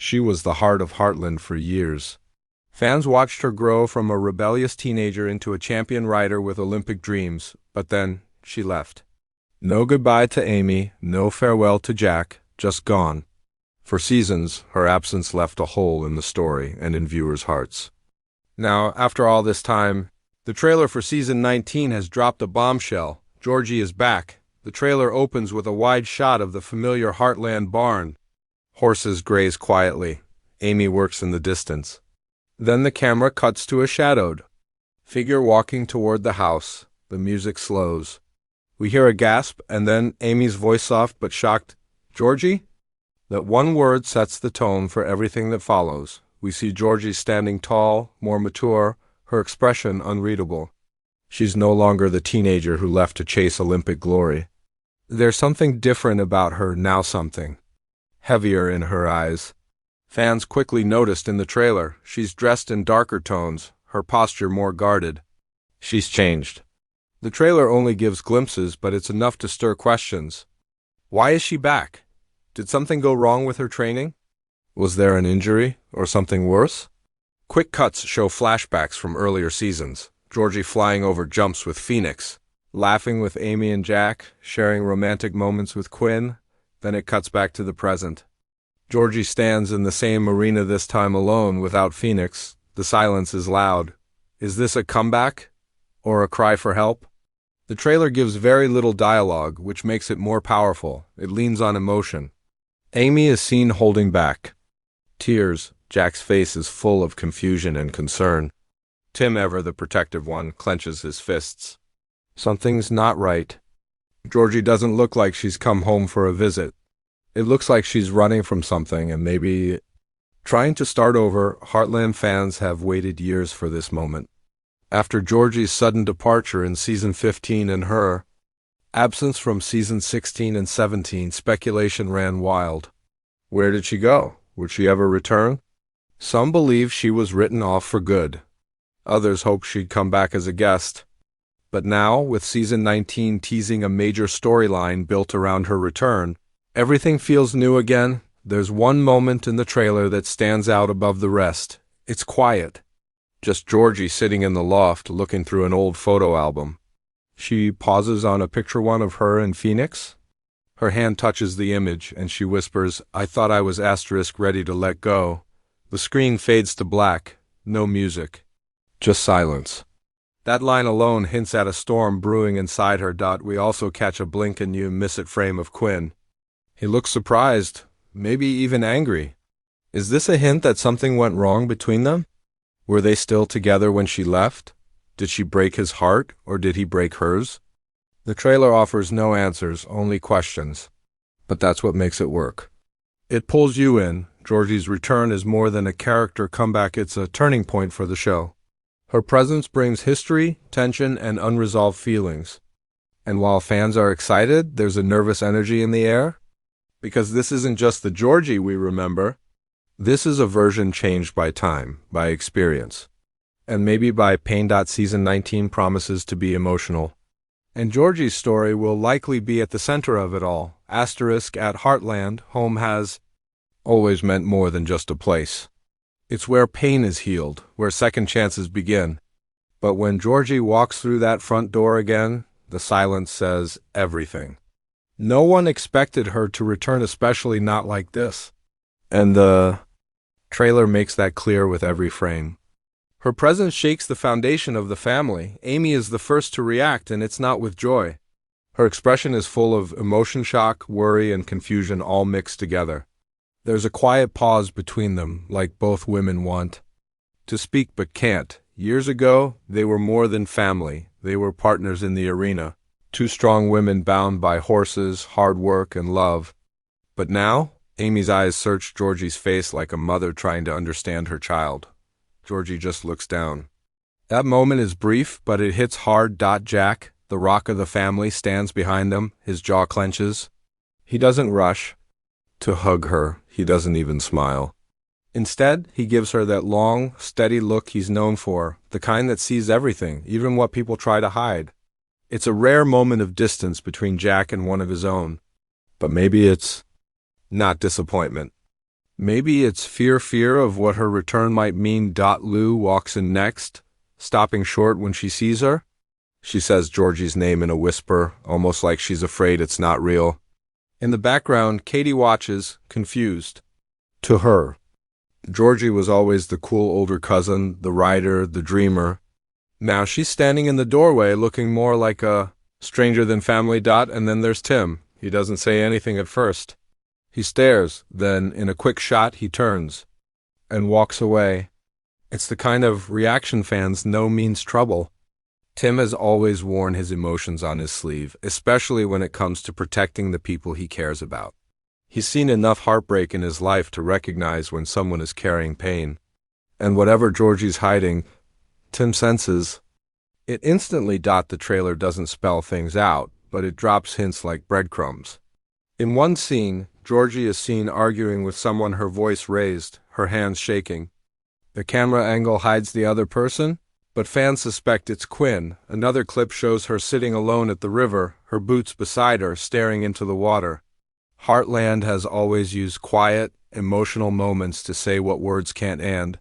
She was the heart of Heartland for years. Fans watched her grow from a rebellious teenager into a champion rider with Olympic dreams, but then she left. No goodbye to Amy, no farewell to Jack, just gone. For seasons, her absence left a hole in the story and in viewers' hearts. Now, after all this time, the trailer for season 19 has dropped a bombshell. Georgie is back. The trailer opens with a wide shot of the familiar Heartland barn. Horses graze quietly. Amy works in the distance. Then the camera cuts to a shadowed figure walking toward the house. The music slows. We hear a gasp, and then Amy's voice, soft but shocked, "Georgie?" That one word sets the tone for everything that follows. We see Georgie standing tall, more mature, her expression unreadable. She's no longer the teenager who left to chase Olympic glory. There's something different about her now, something heavier in her eyes. Fans quickly noticed in the trailer, she's dressed in darker tones, her posture more guarded. She's changed. The trailer only gives glimpses, but it's enough to stir questions. Why is she back? Did something go wrong with her training? Was there an injury, or something worse? Quick cuts show flashbacks from earlier seasons. Georgie flying over jumps with Phoenix, laughing with Amy and Jack, sharing romantic moments with Quinn. Then it cuts back to the present. Georgie stands in the same arena, this time alone, without Phoenix. The silence is loud. Is this a comeback? Or a cry for help? The trailer gives very little dialogue, which makes it more powerful. It leans on emotion. Amy is seen holding back. Tears. Jack's face is full of confusion and concern. Tim, ever the protective one, clenches his fists. Something's not right. Georgie doesn't look like she's come home for a visit. It looks like she's running from something and maybe trying to start over. Heartland fans have waited years for this moment. After Georgie's sudden departure in season 15 and her absence from season 16 and 17, speculation ran wild. Where did she go? Would she ever return? Some believe she was written off for good. Others hoped she'd come back as a guest. But now, with season 19 teasing a major storyline built around her return, everything feels new again. There's one moment in the trailer that stands out above the rest. It's quiet. Just Georgie sitting in the loft looking through an old photo album. She pauses on a picture one of her and Phoenix. Her hand touches the image and she whispers, "I thought I was * ready to let go." The screen fades to black. No music. Just silence. That line alone hints at a storm brewing inside her. We also catch a blink and you miss it frame of Quinn. He looks surprised, maybe even angry. Is this a hint that something went wrong between them? Were they still together when she left? Did she break his heart, or did he break hers? The trailer offers no answers, only questions. But that's what makes it work. It pulls you in. Georgie's return is more than a character comeback, it's a turning point for the show. Her presence brings history, tension, and unresolved feelings. And while fans are excited, there's a nervous energy in the air. Because this isn't just the Georgie we remember. This is a version changed by time, by experience, and maybe by pain. Season 19 promises to be emotional. And Georgie's story will likely be at the center of it all. * At Heartland, home has always meant more than just a place. It's where pain is healed, where second chances begin. But when Georgie walks through that front door again, the silence says everything. No one expected her to return, especially not like this. And the trailer makes that clear with every frame. Her presence shakes the foundation of the family. Amy is the first to react, and it's not with joy. Her expression is full of emotion, shock, worry, and confusion all mixed together. There's a quiet pause between them, like both women want to speak but can't. Years ago, they were more than family. They were partners in the arena. Two strong women bound by horses, hard work, and love. But now, Amy's eyes search Georgie's face like a mother trying to understand her child. Georgie just looks down. That moment is brief, but it hits hard. Jack, the rock of the family, stands behind them. His jaw clenches. He doesn't rush to hug her. He doesn't even smile. Instead, he gives her that long, steady look he's known for, the kind that sees everything, even what people try to hide. It's a rare moment of distance between Jack and one of his own. But maybe it's not disappointment. Maybe it's fear of what her return might mean. Lou walks in next, stopping short when she sees her. She says Georgie's name in a whisper, almost like she's afraid it's not real. In the background, Katie watches, confused. To her, Georgie was always the cool older cousin, the writer, the dreamer. Now she's standing in the doorway looking more like a stranger than family. And then there's Tim. He doesn't say anything at first. He stares, then in a quick shot he turns and walks away. It's the kind of reaction fans know means trouble. Tim has always worn his emotions on his sleeve, especially when it comes to protecting the people he cares about. He's seen enough heartbreak in his life to recognize when someone is carrying pain. And whatever Georgie's hiding, Tim senses. It instantly. The trailer doesn't spell things out, but it drops hints like breadcrumbs. In one scene, Georgie is seen arguing with someone, her voice raised, her hands shaking. The camera angle hides the other person, but fans suspect it's Quinn. Another clip shows her sitting alone at the river, her boots beside her, staring into the water. Heartland has always used quiet, emotional moments to say what words can't and.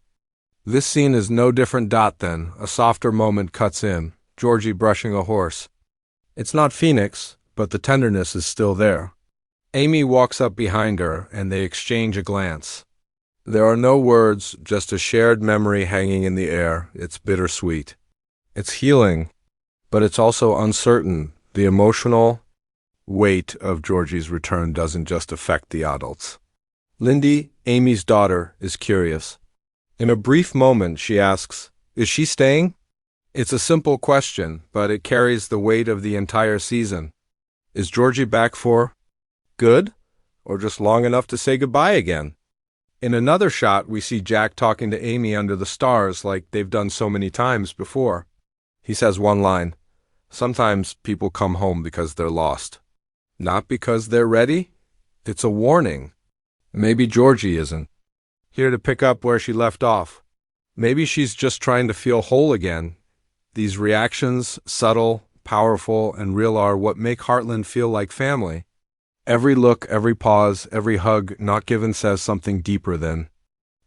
This scene is no different. Then, a softer moment cuts in, Georgie brushing a horse. It's not Phoenix, but the tenderness is still there. Amy walks up behind her, and they exchange a glance. There are no words, just a shared memory hanging in the air. It's bittersweet. It's healing, but it's also uncertain. The emotional weight of Georgie's return doesn't just affect the adults. Lindy, Amy's daughter, is curious. In a brief moment, she asks, "Is she staying?" It's a simple question, but it carries the weight of the entire season. Is Georgie back for good, or just long enough to say goodbye again? In another shot, we see Jack talking to Amy under the stars like they've done so many times before. He says one line, "Sometimes people come home because they're lost. Not because they're ready." It's a warning. Maybe Georgie isn't here to pick up where she left off. Maybe she's just trying to feel whole again. These reactions, subtle, powerful, and real, are what make Heartland feel like family. Every look, every pause, every hug not given says something deeper than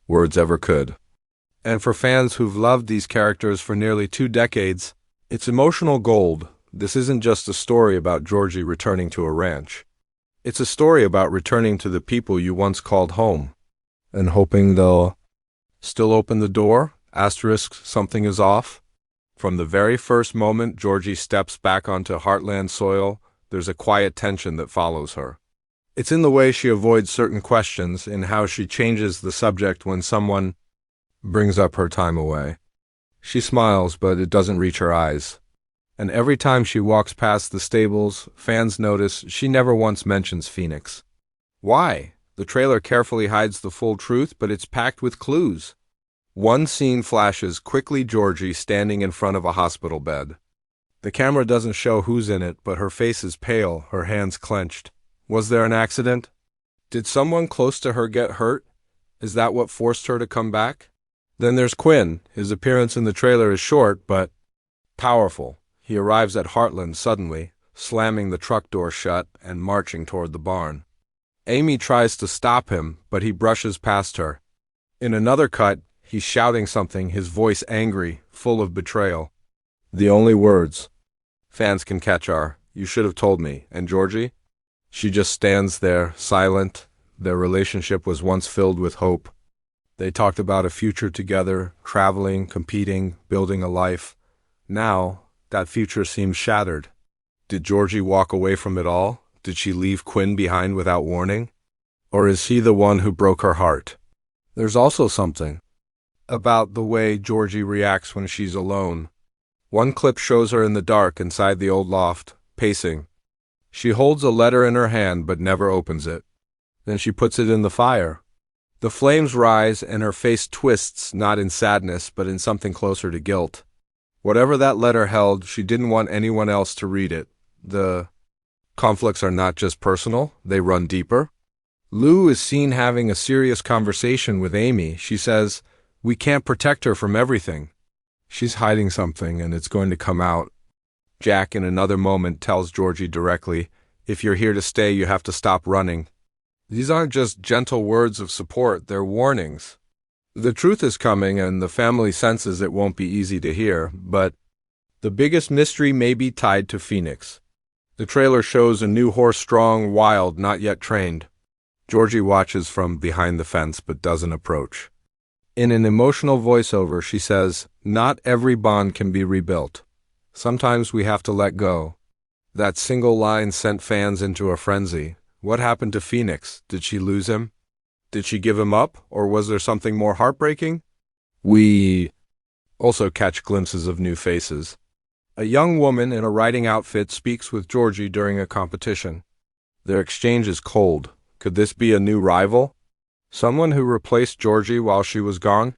words ever could. And for fans who've loved these characters for nearly 2 decades, it's emotional gold. This isn't just a story about Georgie returning to a ranch. It's a story about returning to the people you once called home, and hoping they'll still open the door, something is off. From the very first moment Georgie steps back onto Heartland soil, there's a quiet tension that follows her. It's in the way she avoids certain questions, in how she changes the subject when someone brings up her time away. She smiles, but it doesn't reach her eyes. And every time she walks past the stables, fans notice she never once mentions Phoenix. Why? The trailer carefully hides the full truth, but it's packed with clues. One scene flashes quickly Georgie standing in front of a hospital bed. The camera doesn't show who's in it, but her face is pale, her hands clenched. Was there an accident? Did someone close to her get hurt? Is that what forced her to come back? Then there's Quinn. His appearance in the trailer is short, but powerful. He arrives at Heartland suddenly, slamming the truck door shut and marching toward the barn. Amy tries to stop him, but he brushes past her. In another cut, he's shouting something, his voice angry, full of betrayal. The only words fans can catch are, "You should have told me." And Georgie? She just stands there, silent. Their relationship was once filled with hope. They talked about a future together, traveling, competing, building a life. Now, that future seems shattered. Did Georgie walk away from it all? Did she leave Quinn behind without warning? Or is he the one who broke her heart? There's also something about the way Georgie reacts when she's alone. One clip shows her in the dark inside the old loft, pacing. She holds a letter in her hand but never opens it. Then she puts it in the fire. The flames rise and her face twists, not in sadness but in something closer to guilt. Whatever that letter held, she didn't want anyone else to read it. The conflicts are not just personal, they run deeper. Lou is seen having a serious conversation with Amy. She says, "We can't protect her from everything." She's hiding something, and it's going to come out. Jack, in another moment, tells Georgie directly, "If you're here to stay, you have to stop running." These aren't just gentle words of support, they're warnings. The truth is coming, and the family senses it won't be easy to hear, but the biggest mystery may be tied to Phoenix. The trailer shows a new horse, strong, wild, not yet trained. Georgie watches from behind the fence but doesn't approach. In an emotional voiceover, she says, "Not every bond can be rebuilt. Sometimes we have to let go." That single line sent fans into a frenzy. What happened to Phoenix? Did she lose him? Did she give him up? Or was there something more heartbreaking? We also catch glimpses of new faces. A young woman in a riding outfit speaks with Georgie during a competition. Their exchange is cold. Could this be a new rival? Someone who replaced Georgie while she was gone?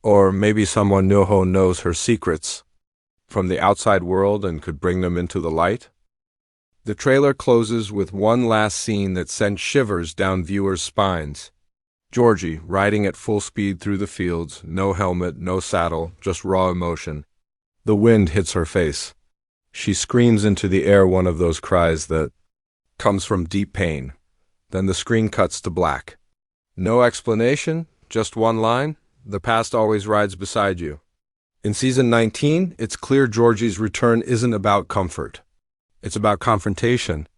Or maybe someone who knows her secrets from the outside world and could bring them into the light? The trailer closes with one last scene that sent shivers down viewers' spines. Georgie, riding at full speed through the fields, no helmet, no saddle, just raw emotion. The wind hits her face. She screams into the air, one of those cries that comes from deep pain. Then the screen cuts to black. No explanation, just one line, "The past always rides beside you." In season 19, it's clear Georgie's return isn't about comfort. It's about confrontation.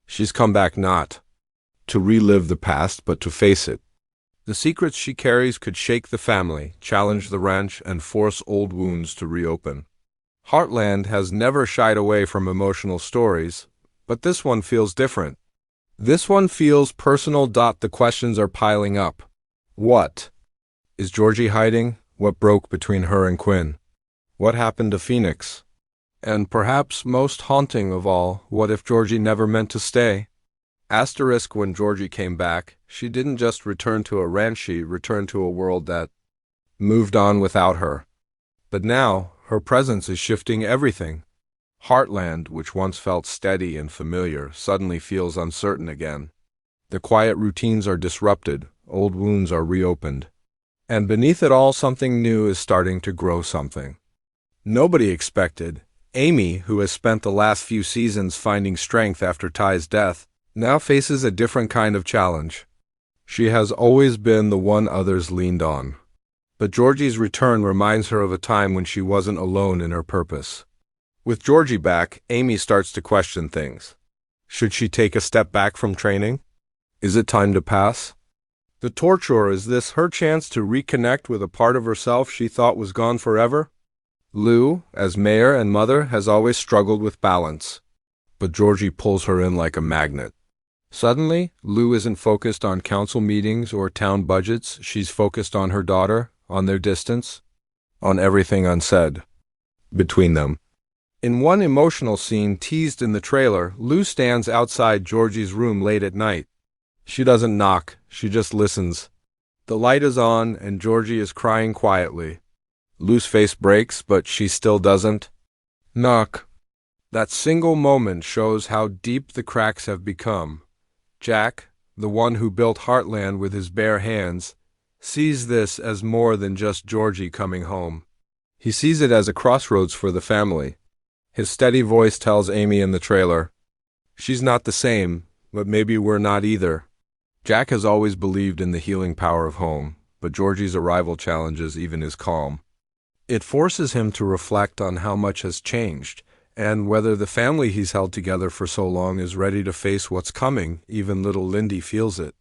She's come back not to relive the past, but to face it. The secrets she carries could shake the family, challenge the ranch, and force old wounds to reopen. Heartland has never shied away from emotional stories, but this one feels different. This one feels personal. The questions are piling up. What is Georgie hiding? What broke between her and Quinn? What happened to Phoenix? And perhaps most haunting of all, what if Georgie never meant to stay? Asterisk, when Georgie came back, she didn't just return to a ranch, she returned to a world that moved on without her. But now, her presence is shifting everything. Heartland, which once felt steady and familiar, suddenly feels uncertain again. The quiet routines are disrupted, old wounds are reopened. And beneath it all, something new is starting to grow, something nobody expected. Amy, who has spent the last few seasons finding strength after Ty's death, now faces a different kind of challenge. She has always been the one others leaned on. But Georgie's return reminds her of a time when she wasn't alone in her purpose. With Georgie back, Amy starts to question things. Should she take a step back from training? Is it time to pass? The torture, is this her chance to reconnect with a part of herself she thought was gone forever? Lou, as mayor and mother, has always struggled with balance. But Georgie pulls her in like a magnet. Suddenly, Lou isn't focused on council meetings or town budgets. She's focused on her daughter, on their distance, on everything unsaid between them. In one emotional scene teased in the trailer, Lou stands outside Georgie's room late at night. She doesn't knock, she just listens. The light is on, and Georgie is crying quietly. Lou's face breaks, but she still doesn't knock. That single moment shows how deep the cracks have become. Jack, the one who built Heartland with his bare hands, sees this as more than just Georgie coming home. He sees it as a crossroads for the family. His steady voice tells Amy in the trailer, "She's not the same, but maybe we're not either." Jack has always believed in the healing power of home, but Georgie's arrival challenges even his calm. It forces him to reflect on how much has changed, and whether the family he's held together for so long is ready to face what's coming. Even little Lindy feels it.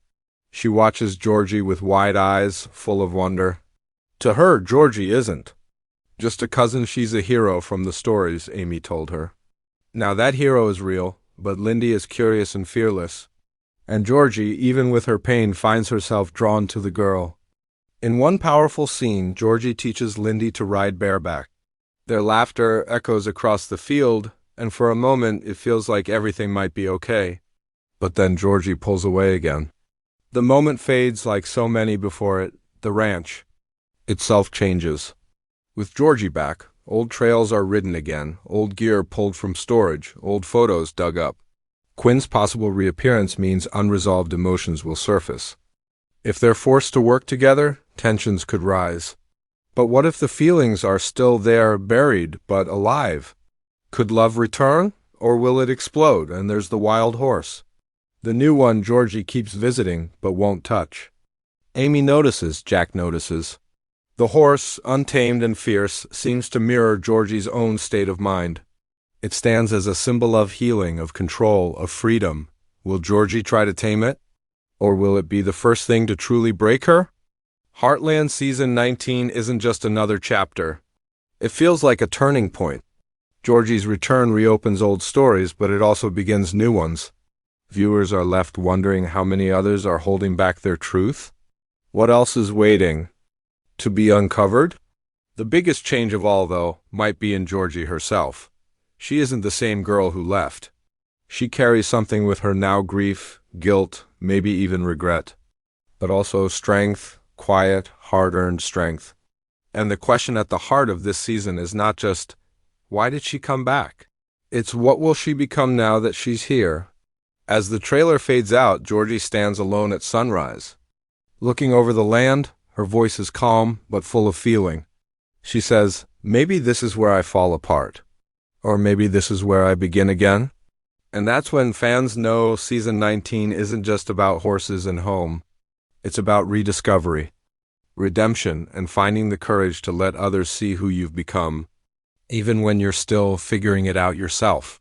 She watches Georgie with wide eyes, full of wonder. To her, Georgie isn't just a cousin, she's a hero from the stories, Amy told her. Now that hero is real, but Lindy is curious and fearless. And Georgie, even with her pain, finds herself drawn to the girl. In one powerful scene, Georgie teaches Lindy to ride bareback. Their laughter echoes across the field, and for a moment it feels like everything might be okay. But then Georgie pulls away again. The moment fades like so many before it. The ranch itself changes. With Georgie back, old trails are ridden again, old gear pulled from storage, old photos dug up. Quinn's possible reappearance means unresolved emotions will surface. If they're forced to work together, tensions could rise. But what if the feelings are still there, buried, but alive? Could love return, or will it explode, and there's the wild horse? The new one Georgie keeps visiting but won't touch. Amy notices, Jack notices. The horse, untamed and fierce, seems to mirror Georgie's own state of mind. It stands as a symbol of healing, of control, of freedom. Will Georgie try to tame it? Or will it be the first thing to truly break her? Heartland Season 19 isn't just another chapter. It feels like a turning point. Georgie's return reopens old stories, but it also begins new ones. Viewers are left wondering how many others are holding back their truth. What else is waiting to be uncovered? The biggest change of all, though, might be in Georgie herself. She isn't the same girl who left. She carries something with her now: grief, guilt, maybe even regret. But also strength, quiet, hard-earned strength. And the question at the heart of this season is not just, why did she come back? It's, what will she become now that she's here? As the trailer fades out, Georgie stands alone at sunrise. Looking over the land, her voice is calm but full of feeling. She says, maybe this is where I fall apart. Or maybe this is where I begin again. And that's when fans know Season 19 isn't just about horses and home. It's about rediscovery, redemption, and finding the courage to let others see who you've become, even when you're still figuring it out yourself.